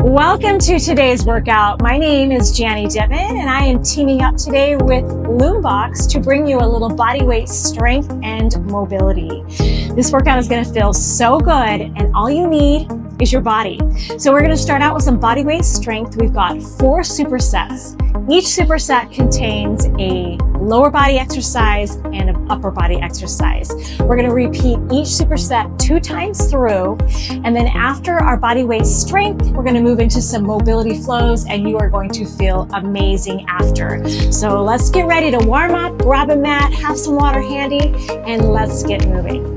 Welcome to today's workout. My name is Jani Dittman and I am teaming up today with LUMEBOX to bring you a little body weight strength and mobility. This workout is going to feel so good and all you need is your body. So we're going to start out with some body weight strength. We've got 4 supersets. Each superset contains a lower body exercise and an upper body exercise. We're going to repeat each superset 2 times through, and then after our body weight strength, we're going to move into some mobility flows and you are going to feel amazing after. So let's get ready to warm up, grab a mat, have some water handy, and let's get moving.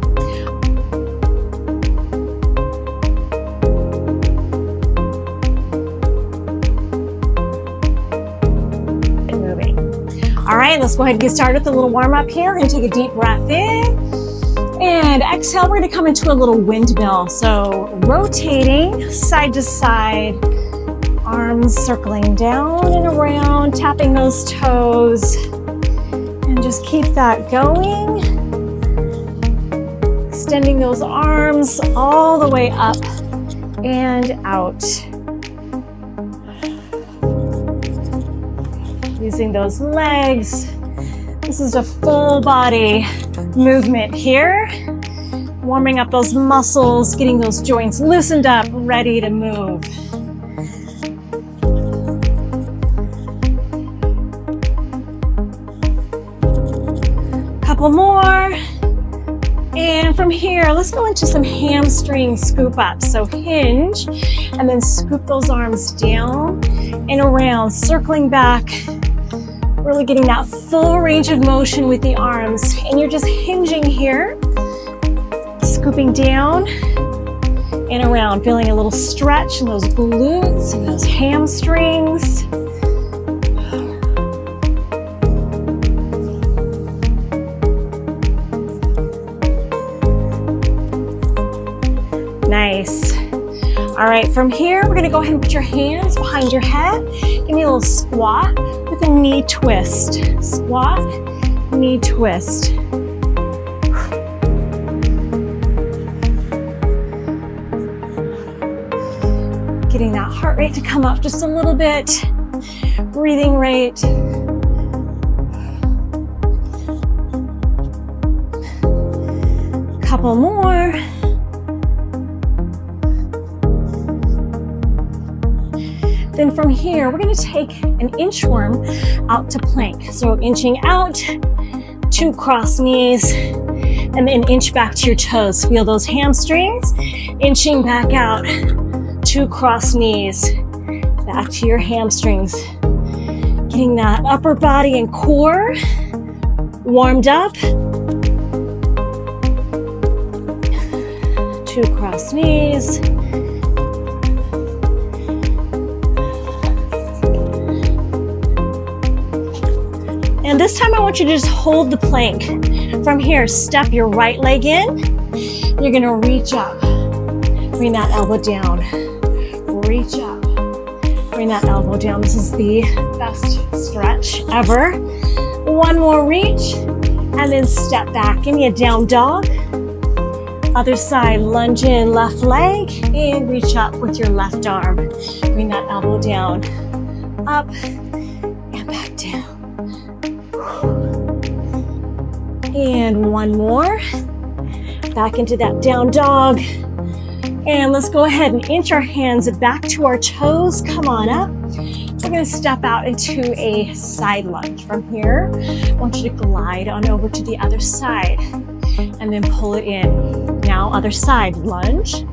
All right, let's go ahead and get started with a little warm up here. We're gonna take a deep breath in and exhale. We're gonna come into a little windmill. So rotating side to side, arms circling down and around, tapping those toes, and just keep that going. Extending those arms all the way up and out. Using those legs. This is a full body movement here. Warming up those muscles, getting those joints loosened up, ready to move. Couple more. And from here, let's go into some hamstring scoop ups. So hinge and then scoop those arms down and around, circling back. Really getting that full range of motion with the arms. And you're just hinging here, scooping down and around, feeling a little stretch in those glutes and those hamstrings. Nice. All right, from here, we're gonna go ahead and put your hands behind your head. Give me a little squat with a knee twist. Squat, knee twist. Getting that heart rate to come up just a little bit. Breathing rate. Couple more. Then from here, we're going to take an inchworm out to plank. So inching out, 2 cross knees, and then inch back to your toes. Feel those hamstrings. Inching back out, 2 cross knees, back to your hamstrings. Getting that upper body and core warmed up. 2 cross knees. And this time I want you to just hold the plank. From here, step your right leg in. You're gonna reach up. Bring that elbow down. Reach up. Bring that elbow down. This is the best stretch ever. One more reach, and then step back. Give me a down dog. Other side, lunge in, left leg, and reach up with your left arm. Bring that elbow down. Up, and back down. And one more. Back into that down dog. And let's go ahead and inch our hands back to our toes. Come on up. We're going to step out into a side lunge. From here, I want you to glide on over to the other side and then pull it in. Now, other side, lunge,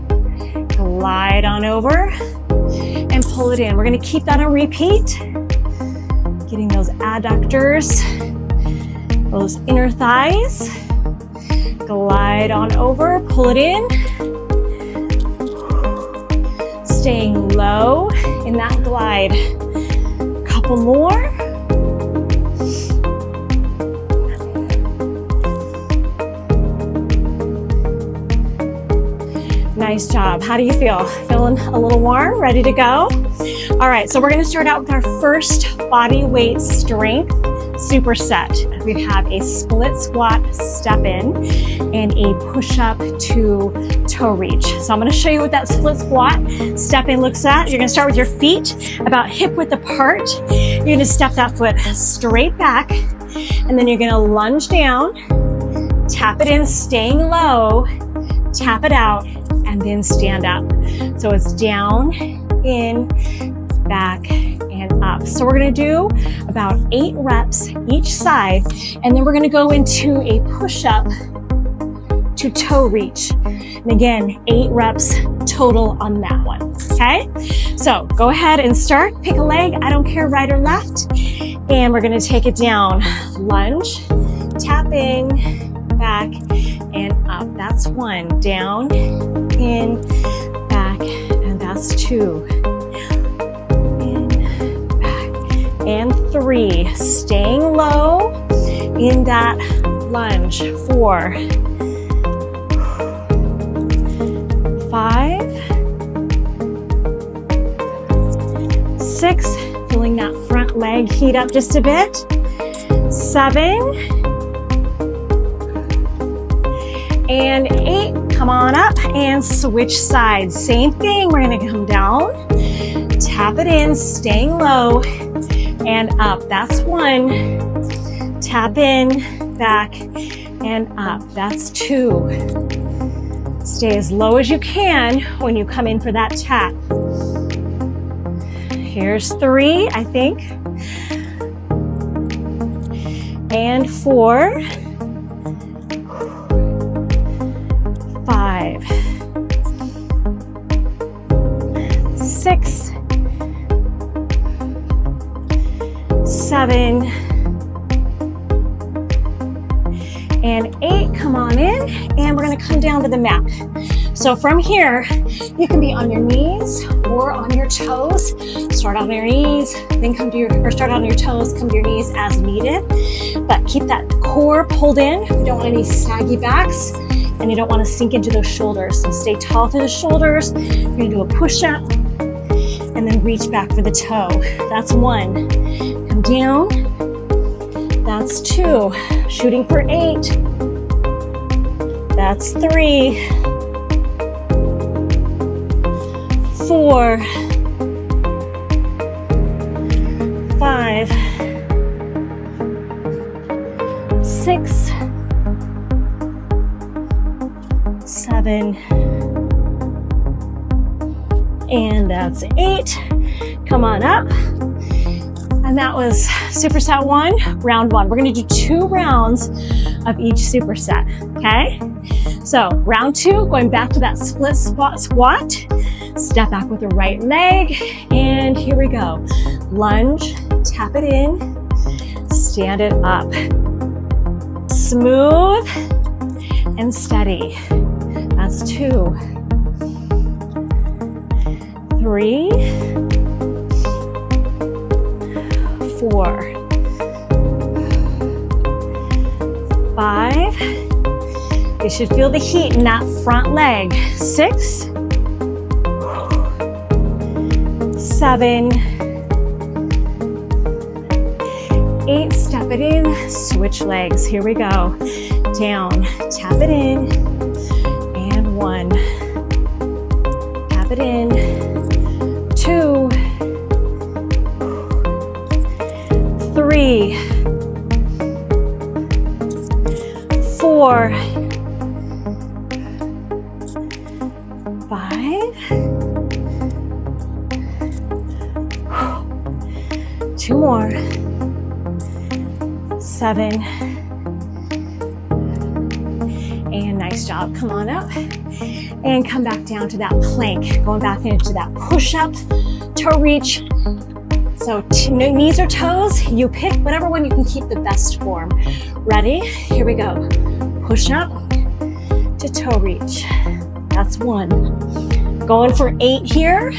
glide on over and pull it in. We're going to keep that on repeat. Getting those adductors, those inner thighs. Glide on over, pull it in. Staying low in that glide. Couple more. Nice job. How do you feel? Feeling a little warm? Ready to go? All right, so we're going to start out with our first body weight strength superset. We have a split squat step in and a push up to toe reach. So I'm going to show you what that split squat step in looks at. You're going to start with your feet about hip width apart. You're going to step that foot straight back, and then you're going to lunge down, tap it in, staying low, tap it out, and then stand up. So it's down, in, back, and up. So we're going to do about 8 reps each side, and then we're going to go into a push-up to toe reach. And again, 8 reps total on that one, okay? So go ahead and start. Pick a leg, I don't care, right or left, and we're going to take it down. Lunge, tap in, back, and up. That's 1. Down, in, back, and that's 2. And 3, staying low in that lunge. 4, 5, 6, feeling that front leg heat up just a bit. 7, and 8, come on up and switch sides. Same thing, we're gonna come down, tap it in, staying low, and up. That's 1. Tap in, back, and up. That's 2. Stay as low as you can when you come in for that tap. Here's 3, I think. And 4. 5. 6. 7, and 8. Come on in, and we're going to come down to the mat. So from here, you can be on your knees or on your toes. Start on your knees, then come to your, or start on your toes, come to your knees as needed. But keep that core pulled in. You don't want any saggy backs, and you don't want to sink into those shoulders. So stay tall through the shoulders. You're going to do a push-up, and then reach back for the toe. That's 1. Down, that's 2, shooting for 8, that's 3, 4, 5, 6, 7, and that's 8. Come on up. And that was superset 1, round 1. We're going to do 2 rounds of each superset, okay? So round 2, going back to that split squat, step back with the right leg, and here we go. Lunge, tap it in, stand it up. Smooth and steady. That's 2, 3, 4, 5. You should feel the heat in that front leg. 6, 7, 8. Step it in, switch legs. Here we go. Down, tap it in, and 1. Tap it in, 2, 3, 4, 5, 2 more, 7, and nice job. Come on up and come back down to that plank, going back into that push-up, toe reach. So knees or toes, you pick whatever one you can keep the best form. Ready? Here we go. Push up to toe reach. That's 1. Going for 8 here.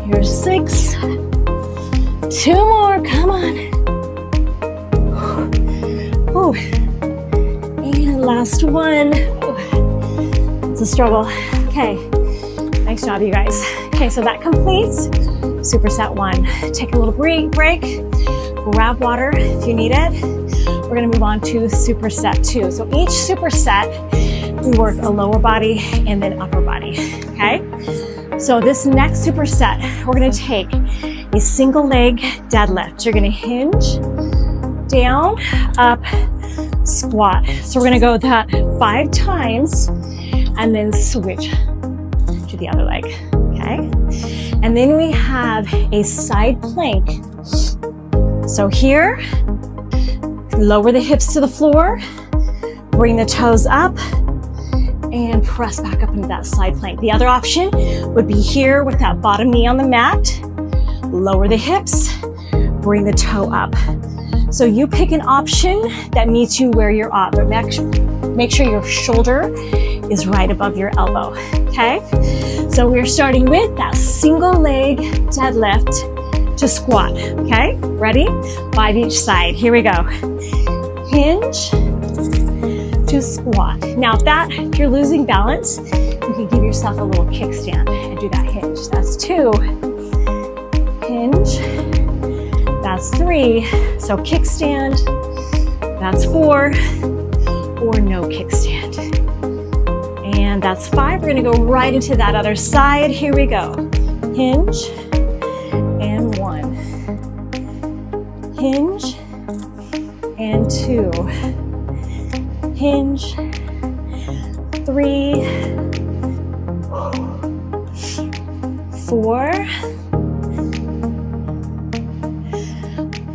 Here's 6. 2 more, come on. And Last one. It's a struggle. Okay, nice job, you guys. Okay, so that completes superset 1. Take a little break, grab water if you need it. We're gonna move on to superset 2. So each superset, we work a lower body and then upper body, okay? So this next superset, we're gonna take a single leg deadlift. You're gonna hinge, down, up, squat. So we're gonna go that 5 times and then switch to the other leg, okay? And then we have a side plank. So here, lower the hips to the floor, bring the toes up, and press back up into that side plank. The other option would be here with that bottom knee on the mat, lower the hips, bring the toe up. So you pick an option that meets you where you're at, but make sure your shoulder is right above your elbow, okay? So we're starting with that single leg deadlift to squat, okay? Ready? 5 each side. Here we go. Hinge to squat. Now if you're losing balance, you can give yourself a little kickstand and do that hinge. That's 2. Hinge. That's 3. So kickstand. That's 4. Or no kickstand. And that's 5. We're gonna go right into that other side. Here we go. Hinge and 1. Hinge and 2. Hinge, 3, 4,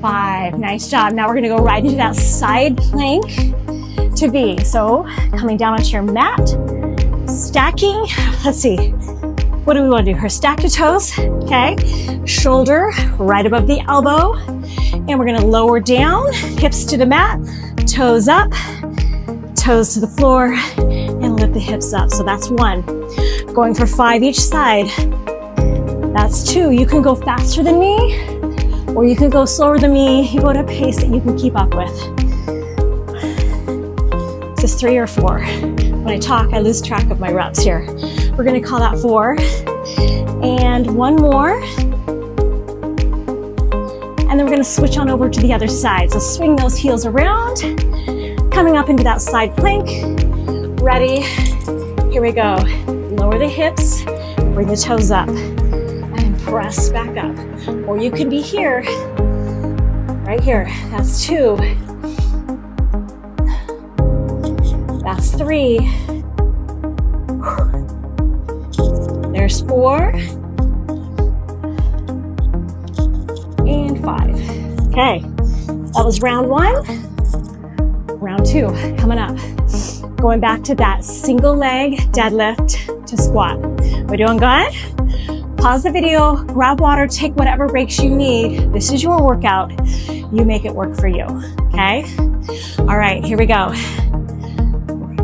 5. Nice job. Now we're gonna go right into that side plank to V. So coming down onto your mat, stacking. Let's see. What do we want to do? Her stack the toes, okay? Shoulder right above the elbow. And we're gonna lower down, hips to the mat, toes up, toes to the floor, and lift the hips up. So that's 1. Going for 5 each side. That's 2. You can go faster than me, or you can go slower than me. You go at a pace that you can keep up with. Is this 3 or 4? When I talk, I lose track of my reps here. We're gonna call that 4. And 1 more. And then we're gonna switch on over to the other side. So swing those heels around, coming up into that side plank. Ready? Here we go. Lower the hips, bring the toes up, and press back up. Or you can be here, right here. That's 2. That's 3. There's 4. And 5. Okay, that was round 1. Round 2, coming up. Going back to that single leg deadlift to squat. We're doing good? Pause the video, grab water, take whatever breaks you need. This is your workout. You make it work for you, okay? All right, here we go.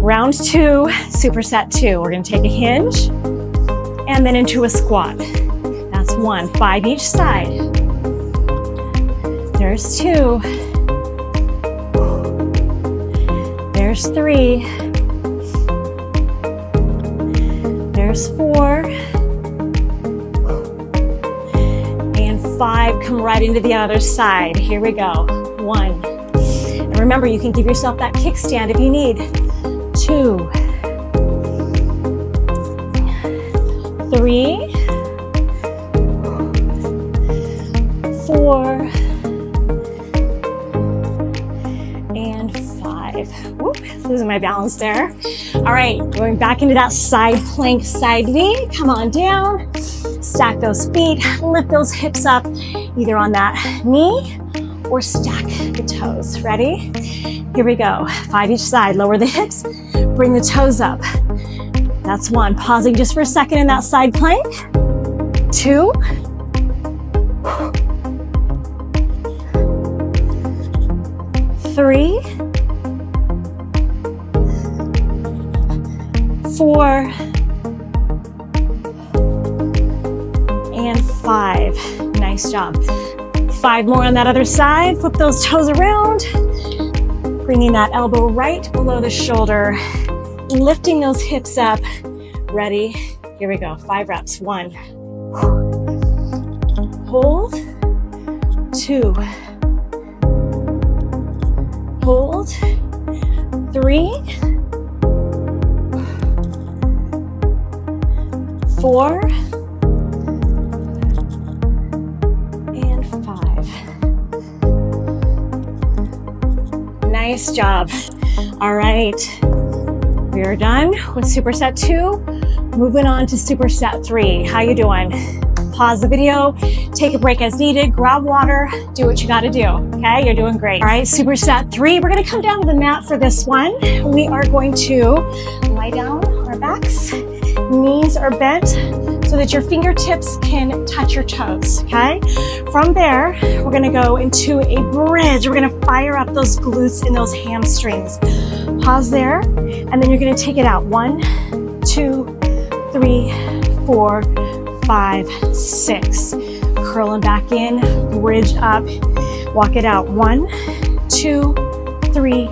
Round 2, superset 2. We're gonna take a hinge and then into a squat. That's 1, 5 each side. There's 2. There's 3. There's 4. And 5. Come right into the other side. Here we go. 1. And remember, you can give yourself that kickstand if you need. 2. 3. 4. And 5. Whoop, losing my balance there. All right, going back into that side plank, side V. Come on down, stack those feet, lift those hips up, either on that knee or stack the toes. Ready? Here we go. 5 each side, lower the hips, bring the toes up. That's 1. Pausing just for a second in that side plank. 2. 3. 4. And 5. Nice job. 5 more on that other side. Flip those toes around. Bringing that elbow right below the shoulder, lifting those hips up. Ready? Here we go. 5 reps. 1. Hold. 2. Hold. 3. 4. And 5. Nice job. All right. We are done with Superset 2. Moving on to Superset 3. How you doing? Pause the video, take a break as needed, grab water, do what you gotta do, okay? You're doing great. All right, Superset 3, we're gonna come down to the mat for this one. We are going to lie down on our backs, knees are bent so that your fingertips can touch your toes, okay? From there, we're gonna go into a bridge. We're gonna fire up those glutes and those hamstrings. Pause there, and then you're gonna take it out. 1, 2, 3, 4, 5, 6. Curling back in, bridge up, walk it out. 1, 2, 3,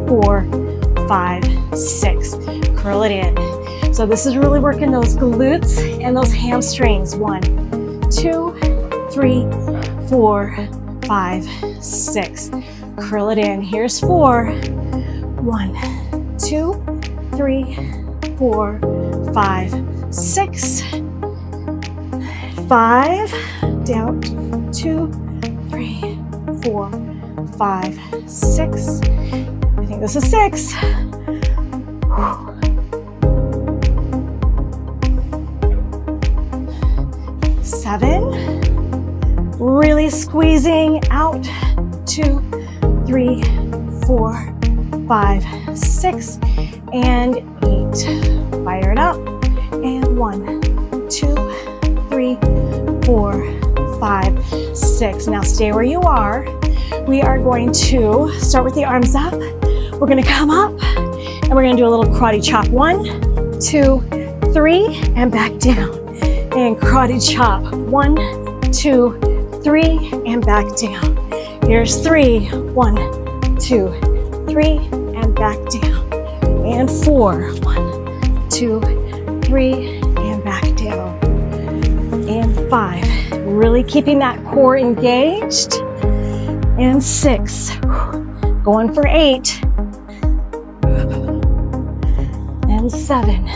4, 5, 6. Curl it in. So this is really working those glutes and those hamstrings. 1, 2, 3, 4, 5, 6. Curl it in. Here's 4. 1, 2, 3, 4, 5, 6. 5, down, 2, 3, 4, 5, 6. I think this is 6. 7. Really squeezing out. 2, 3, 4, 5, 6, and 8. Fire it up. And 1, 2, 3, 4, 5, 6. Now stay where you are. We are going to start with the arms up. We're going to come up and we're going to do a little karate chop. 1, 2, 3, and back down. And karate chop. 1, 2, 3, and back down. Here's 3. 1, 2, 3, and back down. And 4. 1, 2, 3, and back down. And 5. Really keeping that core engaged. And 6. Going for 8. And 7.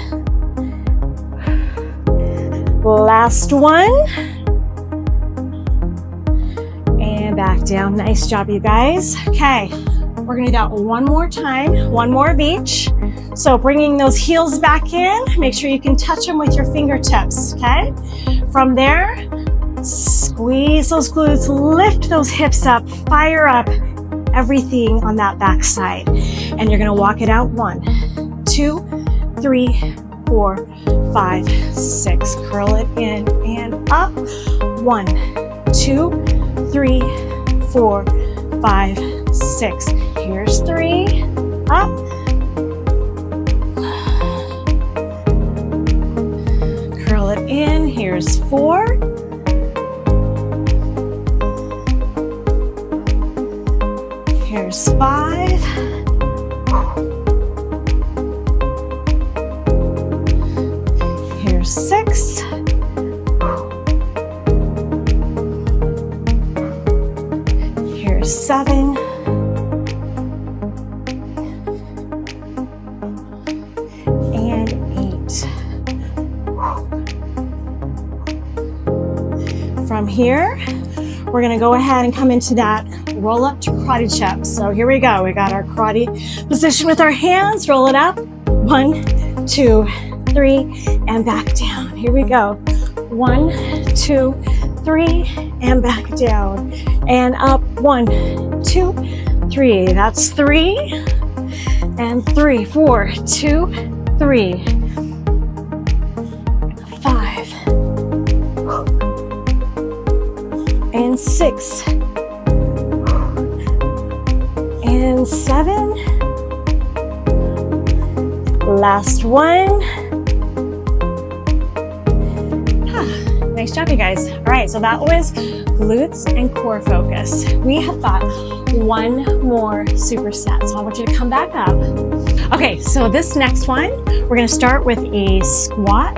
Last one. And back down. Nice job, you guys. Okay, we're gonna do that one more time, one more of each. So bringing those heels back in, make sure you can touch them with your fingertips, okay? From there, squeeze those glutes, lift those hips up, fire up everything on that back side. And you're gonna walk it out. 1, 2, 3, 4, 5, 6. Curl it in and up. 1, 2, 3, 4, 5, 6. Here's 3. Up. Curl it in. Here's 4. Here's 5. Here's 6. Here's 7. And 8. From here, we're going to go ahead and come into that roll up to karate chop. So here we go. We got our karate position with our hands. Roll it up. 1, 2, 3, and back down. Here we go. 1, 2, 3, and back down. And up. 1, 2, 3. That's 3. And 3, 4, 2, 3. 5. And 6. And 7. Last one. Nice job, you guys. All right, so that was glutes and core focus. We have got one more superset. So I want you to come back up. Okay, so this next one, we're gonna start with a squat,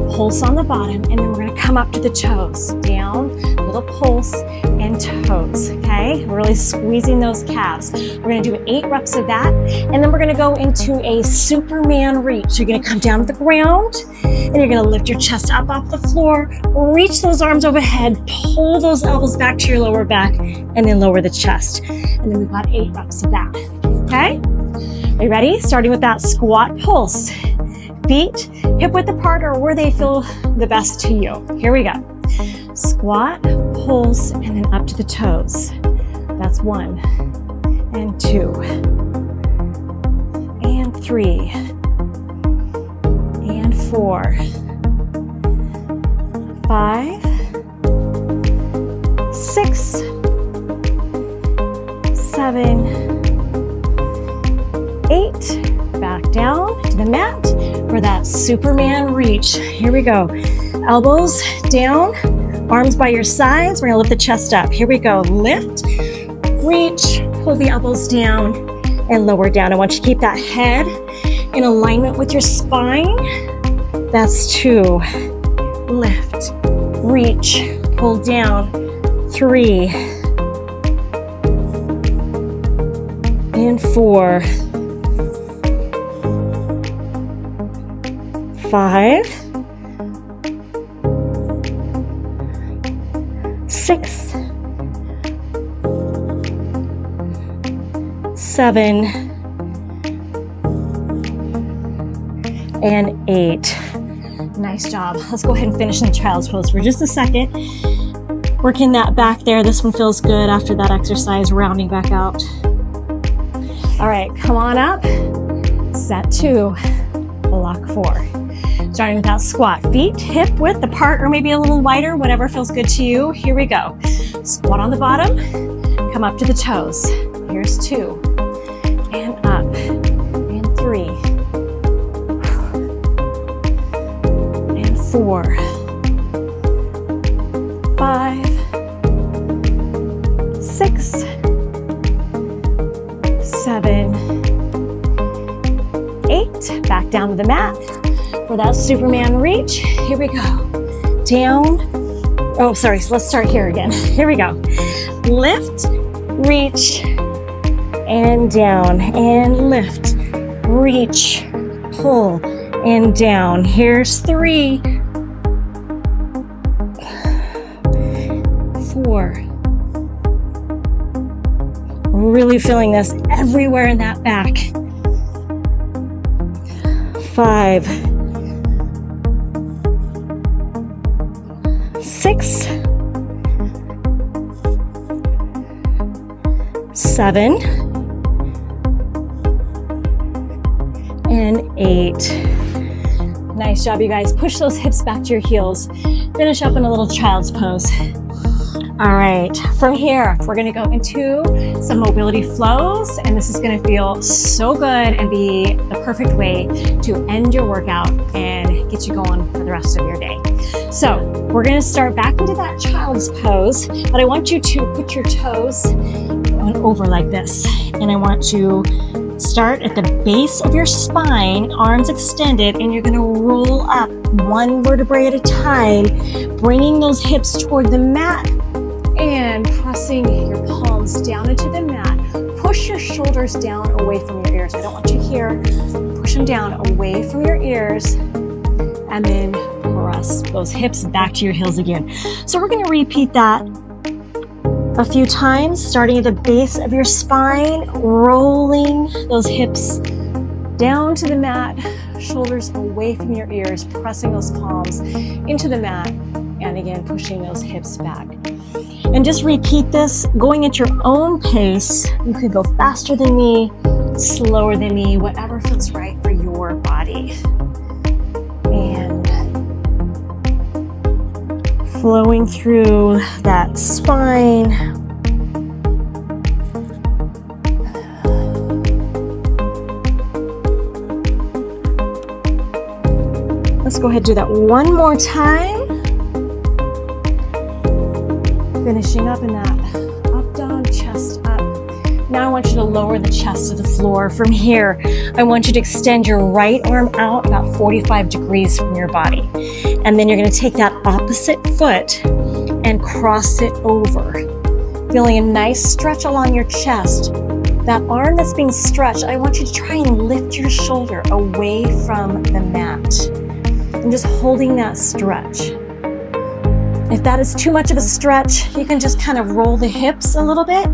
pulse on the bottom, and then we're gonna come up to the toes. Down, little pulse, and toes, okay? We're really squeezing those calves. We're gonna do 8 reps of that, and then we're gonna go into a Superman reach. You're gonna come down to the ground, and you're gonna lift your chest up off the floor, reach those arms overhead, pull those elbows back to your lower back, and then lower the chest. And then we've got 8 reps of that, okay? Are you ready? Starting with that squat pulse. Feet hip width apart or where they feel the best to you. Here we go. Squat, pulse, and then up to the toes. That's 1 and 2 and 3 and 4, 5, 6, 7, 8. Back down to the mat for that Superman reach. Here we go. Elbows down, arms by your sides. We're gonna lift the chest up. Here we go. Lift, reach, pull the elbows down, and lower down. I want you to keep that head in alignment with your spine. That's 2. Lift, reach, pull down. 3 and 4. 5, 6, 7, and 8. Nice job. Let's go ahead and finish in the child's pose for just a second. Working that back there. This one feels good after that exercise, rounding back out. All right, come on up. Set 2, block 4. Starting with that squat, feet hip width apart or maybe a little wider, whatever feels good to you. Here we go. Squat on the bottom, come up to the toes. Here's 2, and up, and 3, and 4, 5, 6, 7, 8. Back down to the mat. For that Superman reach, here we go. Down. Oh, sorry. So let's start here again. Here we go. Lift, reach, and down, and lift, reach, pull, and down. Here's 3, 4. Really feeling this everywhere in that back. 5, 6, 7, and 8. Nice job, you guys. Push those hips back to your heels. Finish up in a little child's pose. All right, from here, we're gonna go into some mobility flows, and this is gonna feel so good and be the perfect way to end your workout and get you going for the rest of your day. So we're gonna start back into that child's pose, but I want you to put your toes on over like this. And I want you to start at the base of your spine, arms extended, and you're gonna roll up 1 vertebrae at a time, bringing those hips toward the mat, and pressing your palms down into the mat. Push your shoulders down away from your ears. I don't want you here. Push them down away from your ears, and then press those hips back to your heels again. So we're going to repeat that a few times, starting at the base of your spine, rolling those hips down to the mat, shoulders away from your ears, pressing those palms into the mat, and again, pushing those hips back. And just repeat this, going at your own pace. You could go faster than me, slower than me, whatever feels right for your body. And flowing through that spine. Let's go ahead and do that one more time. Finishing up in that up, down, chest up, Now I want you to lower the chest to the floor. From here, I want you to extend your right arm out about 45 degrees from your body. And then you're going to take that opposite foot and cross it over. Feeling a nice stretch along your chest. That arm that's being stretched, I want you to try and lift your shoulder away from the mat. And just holding that stretch. If that is too much of a stretch, you can just kind of roll the hips a little bit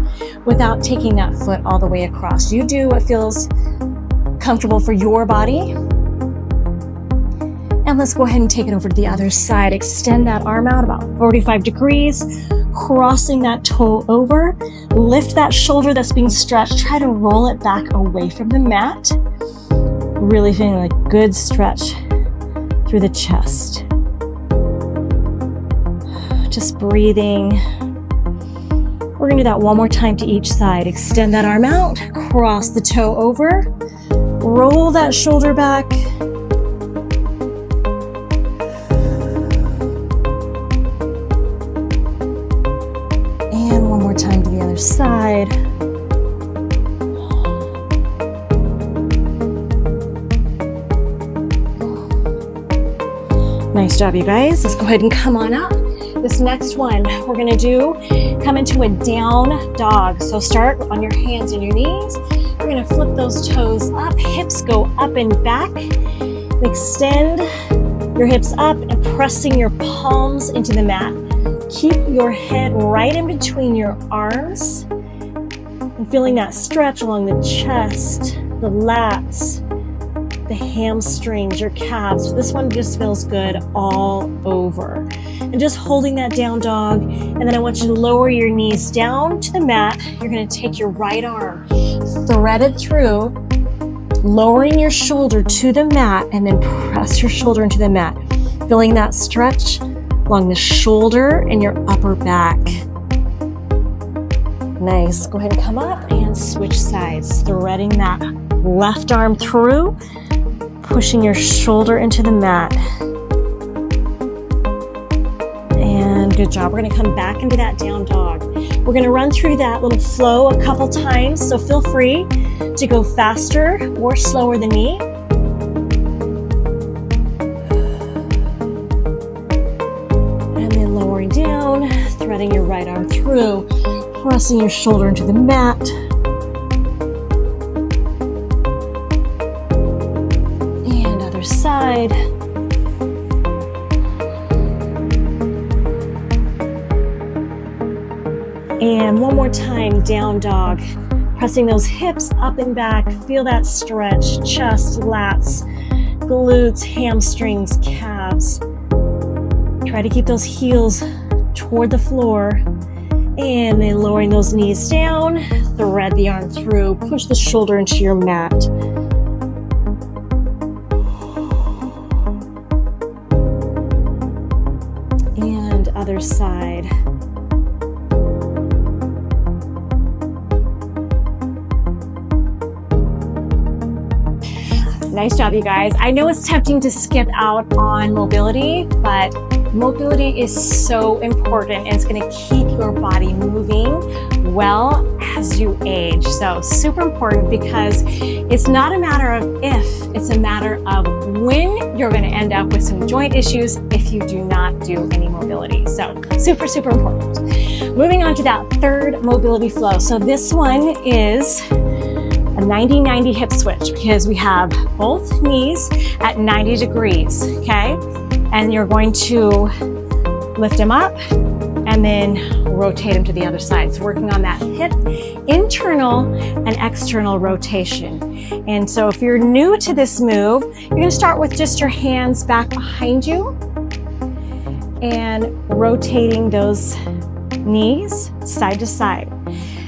without taking that foot all the way across. You do what feels comfortable for your body. And let's go ahead and take it over to the other side. Extend that arm out about 45 degrees, crossing that toe over. Lift that shoulder that's being stretched. Try to roll it back away from the mat. Really feeling like a good stretch through the chest. Just breathing. We're gonna do that one more time to each side. Extend that arm out, cross the toe over, roll that shoulder back. And one more time to the other side. Nice job, you guys. Let's go ahead and come on up. This next one we're gonna do, come into a down dog. So start on your hands and your knees. You're gonna flip those toes up, hips go up and back. Extend your hips up and pressing your palms into the mat. Keep your head right in between your arms and feeling that stretch along the chest, the lats, the hamstrings, your calves. This one just feels good all over. And just holding that down dog. And then I want you to lower your knees down to the mat. You're gonna take your right arm, thread it through, lowering your shoulder to the mat, and then press your shoulder into the mat. Feeling that stretch along the shoulder and your upper back. Nice. Go ahead and come up and switch sides. Threading that left arm through, pushing your shoulder into the mat. And good job. We're gonna come back into that down dog. We're gonna run through that little flow a couple times, so feel free to go faster or slower than me. And then lowering down, threading your right arm through, pressing your shoulder into the mat. And other side. And one more time, down dog. Pressing those hips up and back. Feel that stretch, chest, lats, glutes, hamstrings, calves. Try to keep those heels toward the floor. And then lowering those knees down, thread the arm through, push the shoulder into your mat. And other side. Nice job, you guys. I know it's tempting to skip out on mobility, but mobility is so important and it's going to keep your body moving well as you age. So super important because it's not a matter of if, it's a matter of when you're going to end up with some joint issues if you do not do any mobility. So super, super important. Moving on to that third mobility flow. So this one is a 90-90 hip switch because we have both knees at 90 degrees, okay? And you're going to lift them up and then rotate them to the other side. So working on that hip internal and external rotation. And so if you're new to this move, you're gonna start with just your hands back behind you and rotating those knees side to side.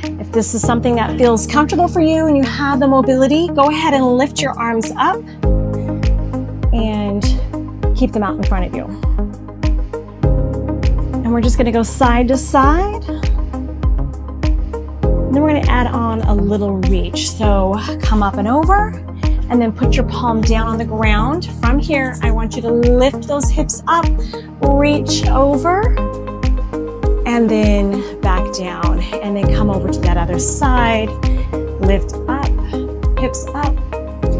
If this is something that feels comfortable for you and you have the mobility, go ahead and lift your arms up and keep them out in front of you. And we're just gonna go side to side. And then we're gonna add on a little reach. So come up and over, and then put your palm down on the ground. From here, I want you to lift those hips up, reach over, and then back down, and then come over to that other side lift up, hips up,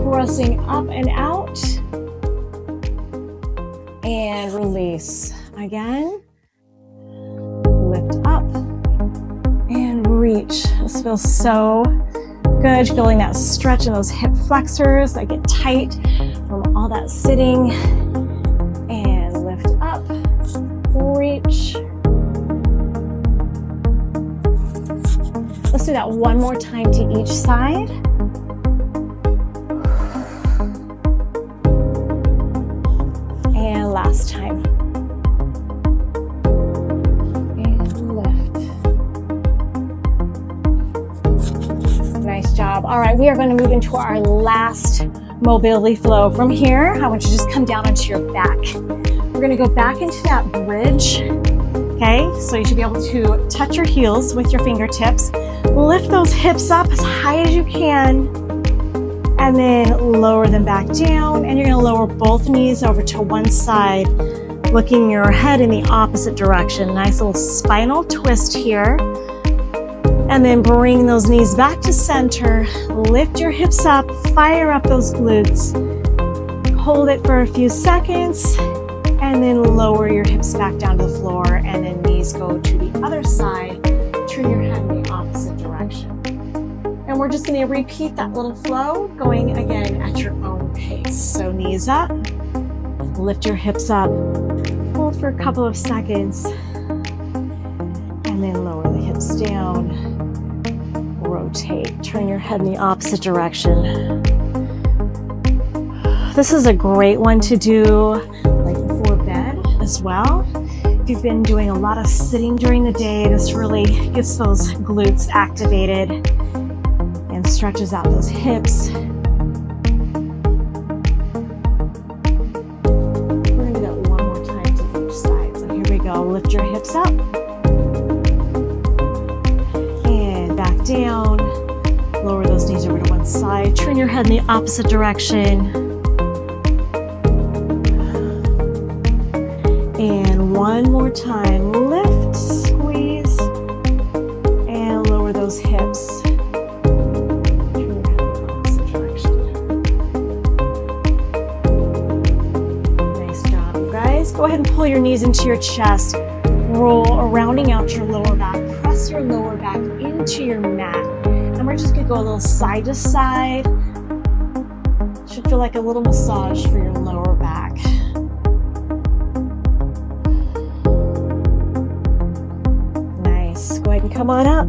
pressing up and out, and release. Again, lift up and reach. This feels so good, feeling that stretch in those hip flexors that get tight from all that sitting. And lift up, reach. Let's do that one more time to each side. And last time. And lift. Nice job. All right, we are going to move into our last mobility flow. From here, I want you to just come down onto your back. We're going to go back into that bridge. Okay, so you should be able to touch your heels with your fingertips. Lift those hips up as high as you can, and then lower them back down. And you're going to lower both knees over to one side, looking your head in the opposite direction. Nice little spinal twist here. And then bring those knees back to center. Lift your hips up, fire up those glutes. Hold it for a few seconds, and then lower your hips back down to the floor, and then knees go to the other side. Turn your head in the opposite direction. And we're just going to repeat that little flow, going again at your own pace. So knees up, lift your hips up, hold for a couple of seconds, and then lower the hips down, rotate, turn your head in the opposite direction. This is a great one to do like before bed as well. If you've been doing a lot of sitting during the day, this really gets those glutes activated and stretches out those hips. We're going to do that one more time to each side. So here we go. Lift your hips up and back down. Lower those knees over to one side. Turn your head in the opposite direction. And one more time, lift, squeeze, and lower those hips. Turn your head in the opposite direction. Nice job, you guys. Go ahead and pull your knees into your chest. Roll, rounding out your lower back. Press your lower back into your mat. And we're just gonna go a little side to side. Should feel like a little massage for your lower back. Go ahead and come on up.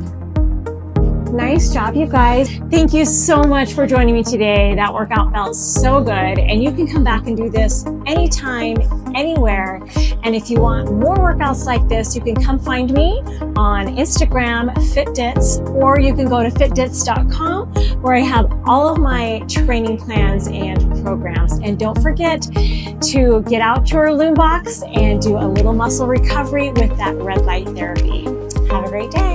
Nice job, you guys. Thank you so much for joining me today. That workout felt so good, and you can come back and do this anytime, anywhere. And if you want more workouts like this, you can come find me on Instagram, FitDits, or you can go to fitdits.com, where I have all of my training plans and programs. And don't forget to get out your LUMEBOX and do a little muscle recovery with that red light therapy. Have a great day.